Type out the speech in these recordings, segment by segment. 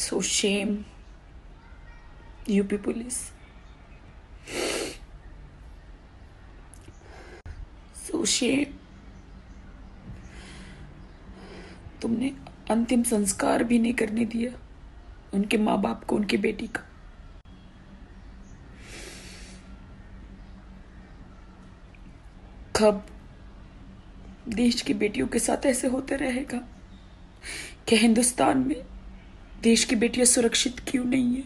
So shame, UP police. So shame. तुमने अंतिम संस्कार भी नहीं करने दिया उनके माँ बाप को, उनकी बेटी का. कब देश की बेटियों के साथ ऐसे होते रहेगा? क्या हिंदुस्तान में देश की बेटियां सुरक्षित क्यों नहीं है?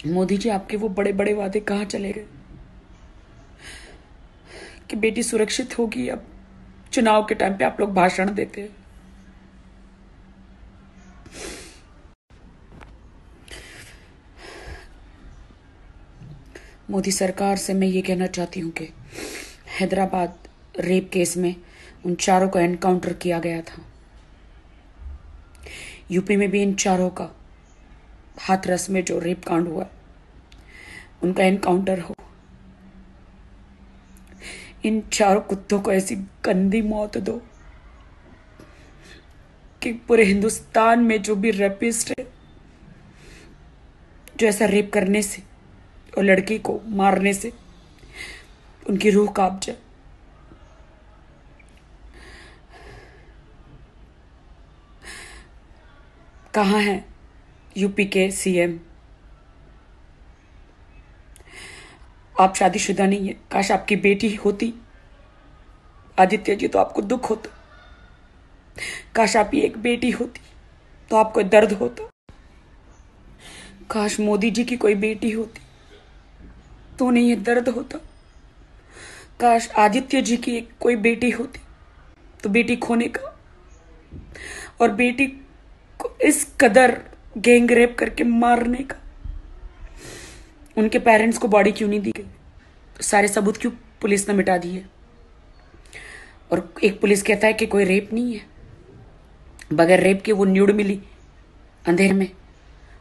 मोदी जी, आपके वो बड़े बड़े वादे कहाँ चले गए कि बेटी सुरक्षित होगी? अब चुनाव के टाइम पे आप लोग भाषण देते हैं. मोदी सरकार से मैं ये कहना चाहती हूँ कि हैदराबाद रेप केस में उन चारों का एनकाउंटर किया गया था. यूपी में भी इन चारों का, हाथरस में जो रेप कांड हुआ, उनका एनकाउंटर हो. इन चारों कुत्तों को ऐसी गंदी मौत दो कि पूरे हिंदुस्तान में जो भी रेपिस्ट है, जो ऐसा रेप करने से और लड़की को मारने से उनकी रूह कांप जाए. कहाँ हैं यूपी के सीएम? आप शादीशुदा नहीं है. काश आपकी बेटी होती आदित्य जी तो आपको दुख होता. काश आपकी एक बेटी होती तो आपको दर्द होता. काश मोदी जी की कोई बेटी होती तो नहीं ये दर्द होता. काश आदित्य जी की एक कोई बेटी होती तो बेटी खोने का और बेटी को इस कदर गैंग रेप करके मारने का, उनके पेरेंट्स को बॉडी क्यों नहीं दी गई? सारे सबूत क्यों पुलिस ने मिटा दिए? और एक पुलिस कहता है कि कोई रेप नहीं है. बगैर रेप के वो न्यूड मिली अंधेर में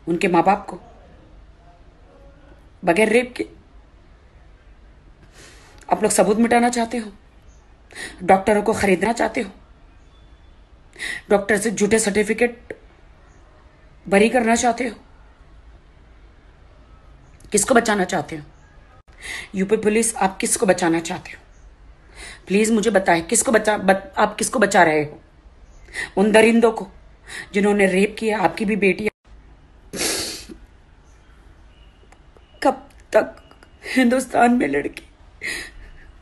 उनके माँ बाप को, बगैर रेप के. आप लोग सबूत मिटाना चाहते हो, डॉक्टरों को खरीदना चाहते हो, डॉक्टर से झूठे सर्टिफिकेट बरी करना चाहते हो. किसको बचाना चाहते हो? यूपी पुलिस, आप किसको बचाना चाहते हो? प्लीज मुझे बताएं, आप किसको बचा रहे हो? उन दरिंदों को जिन्होंने रेप किया आपकी भी बेटी. कब तक हिंदुस्तान में लड़की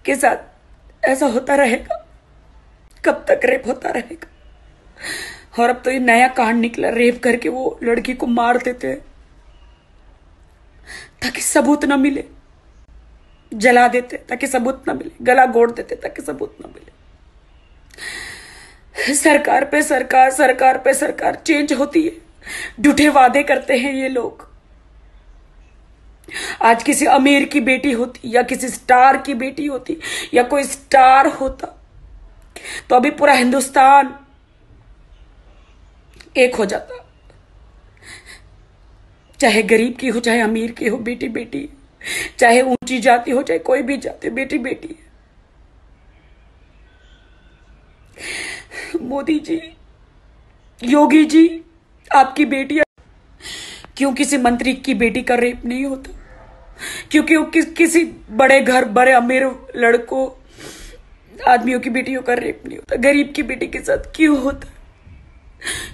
के साथ ऐसा होता रहेगा? कब तक रेप होता रहेगा? और अब तो ये नया कांड निकला, रेप करके वो लड़की को मार देते हैं ताकि सबूत ना मिले, जला देते ताकि सबूत ना मिले, गला घोट देते ताकि सबूत ना मिले. सरकार पे सरकार, सरकार पे सरकार चेंज होती है, झूठे वादे करते हैं ये लोग. आज किसी अमीर की बेटी होती या किसी स्टार की बेटी होती या कोई स्टार होता तो अभी पूरा हिंदुस्तान एक हो जाता. चाहे गरीब की हो, चाहे अमीर की हो, बेटी बेटी, चाहे ऊंची जाति हो, चाहे कोई भी जाति, बेटी बेटी. मोदी जी, योगी जी, आपकी बेटियां क्यों किसी मंत्री की बेटी का रेप नहीं होता? क्योंकि वो किसी बड़े घर, बड़े अमीर लड़कों, आदमियों की बेटियों का रेप नहीं होता? गरीब की बेटी के साथ क्यों होता?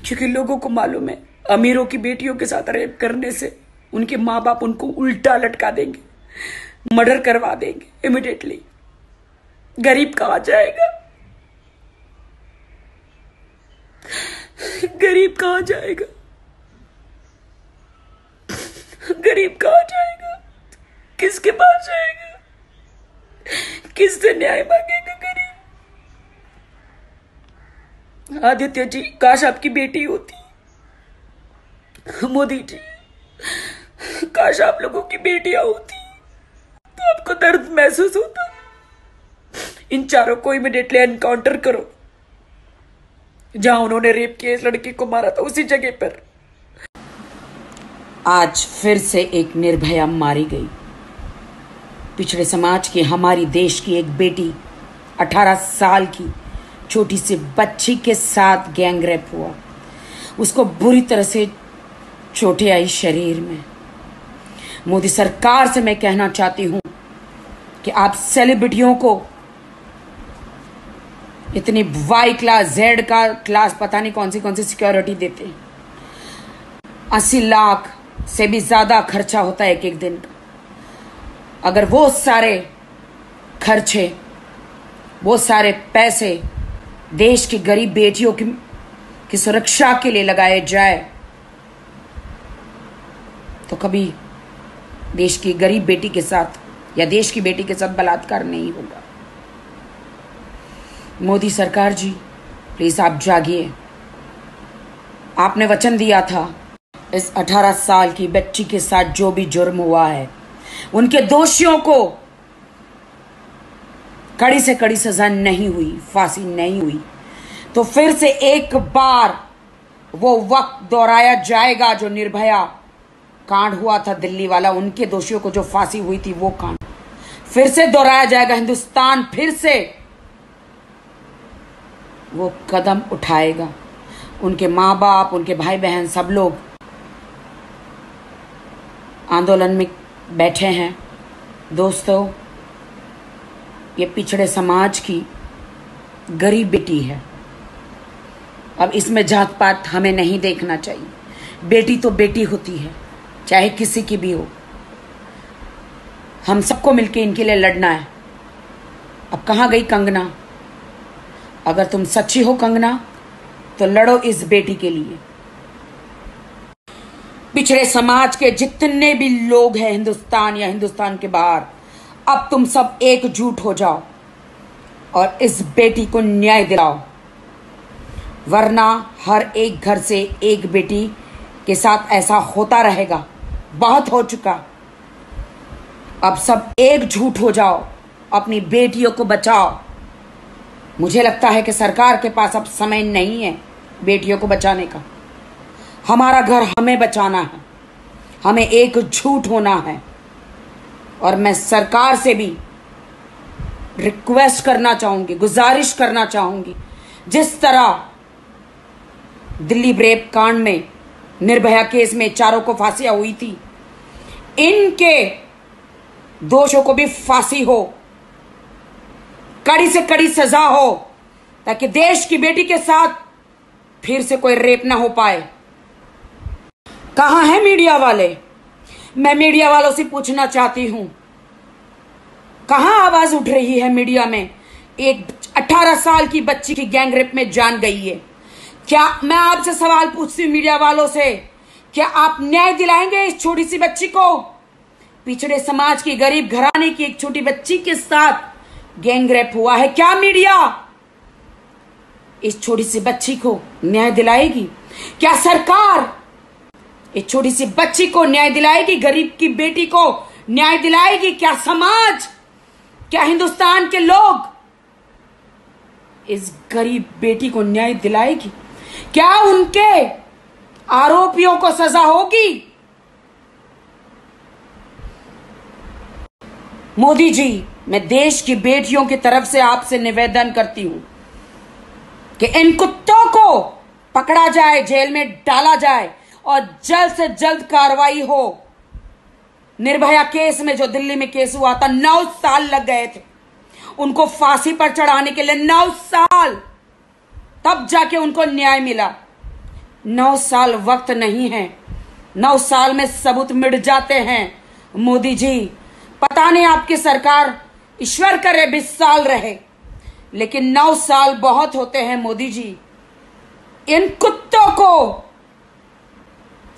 क्योंकि लोगों को मालूम है अमीरों की बेटियों के साथ रेप करने से उनके माँ बाप उनको उल्टा लटका देंगे, मर्डर करवा देंगे इमीडिएटली. गरीब कहाँ जाएगा? गरीब कहाँ जाएगा? गरीब कहाँ जाएगा? किसके पास जाएगा? किससे न्याय मांगेगा गरीब? आदित्य जी, काश आपकी बेटी होती. मोदी जी, काश आप लोगों की बेटियां होती तो आपको दर्द महसूस होता. इन चारों को इमीडिएटली एनकाउंटर करो. जहां उन्होंने रेप किया इस लड़की को मारा था उसी जगह पर आज फिर से एक निर्भया मारी गई. पिछड़े समाज की, हमारी देश की एक बेटी 18 साल की छोटी सी बच्ची के साथ गैंग रेप हुआ, उसको बुरी तरह से चोटें आई शरीर में। मोदी सरकार से मैं कहना चाहती हूं कि आप सेलिब्रिटियों को इतनी वाई क्लास, जेड का क्लास, पता नहीं कौन सी सिक्योरिटी देते हैं। 80 लाख से भी ज्यादा खर्चा होता है एक एक दिन का। अगर वो सारे खर्चे, वो सारे पैसे देश की गरीब बेटियों की सुरक्षा के लिए लगाए जाए तो कभी देश की गरीब बेटी के साथ या देश की बेटी के साथ बलात्कार नहीं होगा। मोदी सरकार जी, प्लीज आप जागिए। आपने वचन दिया था इस 18 साल की बच्ची के साथ जो भी जुर्म हुआ है उनके दोषियों को कड़ी से कड़ी सजा नहीं हुई, फांसी नहीं हुई, तो फिर से एक बार वो वक्त दोहराया जाएगा जो निर्भया कांड हुआ था दिल्ली वाला, उनके दोषियों को जो फांसी हुई थी वो कांड फिर से दोहराया जाएगा। हिंदुस्तान फिर से वो कदम उठाएगा। उनके माँ बाप, उनके भाई बहन सब लोग आंदोलन में बैठे हैं। दोस्तों, ये पिछड़े समाज की गरीब बेटी है। अब इसमें जात पात हमें नहीं देखना चाहिए। बेटी तो बेटी होती है, चाहे किसी की भी हो। हम सबको मिलके इनके लिए लड़ना है। अब कहाँ गई कंगना? अगर तुम सच्ची हो कंगना तो लड़ो इस बेटी के लिए। पिछड़े समाज के जितने भी लोग हैं हिंदुस्तान या हिंदुस्तान के बाहर, अब तुम सब एकजुट हो जाओ और इस बेटी को न्याय दिलाओ, वरना हर एक घर से एक बेटी के साथ ऐसा होता रहेगा। बहुत हो चुका। अब सब एकजुट हो जाओ, अपनी बेटियों को बचाओ। मुझे लगता है कि सरकार के पास अब समय नहीं है बेटियों को बचाने का। हमारा घर हमें बचाना है, हमें एकजुट होना है। और मैं सरकार से भी रिक्वेस्ट करना चाहूंगी, गुजारिश करना चाहूंगी, जिस तरह दिल्ली रेप कांड में, निर्भया केस में चारों को फांसियां हुई थी, इनके दोषों को भी फांसी हो, कड़ी से कड़ी सजा हो, ताकि देश की बेटी के साथ फिर से कोई रेप ना हो पाए। कहां है मीडिया वाले? मैं मीडिया वालों से पूछना चाहती हूं, कहां आवाज उठ रही है मीडिया में? एक 18 साल की बच्ची की गैंग रेप में जान गई है। क्या मैं आपसे सवाल पूछती हूं मीडिया वालों से, क्या आप न्याय दिलाएंगे इस छोटी सी बच्ची को? पिछड़े समाज की गरीब घराने की एक छोटी बच्ची के साथ गैंग रेप हुआ है। क्या मीडिया इस छोटी सी बच्ची को न्याय दिलाएगी? क्या सरकार इस छोटी सी बच्ची को न्याय दिलाएगी? गरीब की बेटी को न्याय दिलाएगी? क्या समाज, क्या हिंदुस्तान के लोग इस गरीब बेटी को न्याय दिलाएगी? क्या उनके आरोपियों को सजा होगी? मोदी जी, मैं देश की बेटियों की तरफ से आपसे निवेदन करती हूं कि इन कुत्तों को पकड़ा जाए, जेल में डाला जाए और जल्द से जल्द कार्रवाई हो। निर्भया केस में, जो दिल्ली में केस हुआ था, 9 साल लग गए थे उनको फांसी पर चढ़ाने के लिए। 9 साल, तब जाके उनको न्याय मिला। 9 साल वक्त नहीं है। 9 साल में सबूत मिट जाते हैं। मोदी जी, पता नहीं आपकी सरकार, ईश्वर करे 20 साल रहे, लेकिन 9 साल बहुत होते हैं। मोदी जी, इन कुत्तों को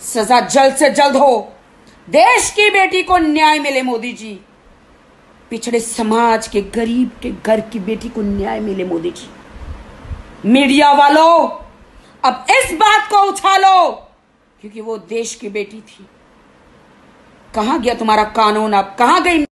सजा जल्द से जल्द हो, देश की बेटी को न्याय मिले। मोदी जी, पिछड़े समाज के गरीब के घर की बेटी को न्याय मिले। मोदी जी, मीडिया वालों, अब इस बात को उछालो, क्योंकि वो देश की बेटी थी। कहां गया तुम्हारा कानून? अब कहां गई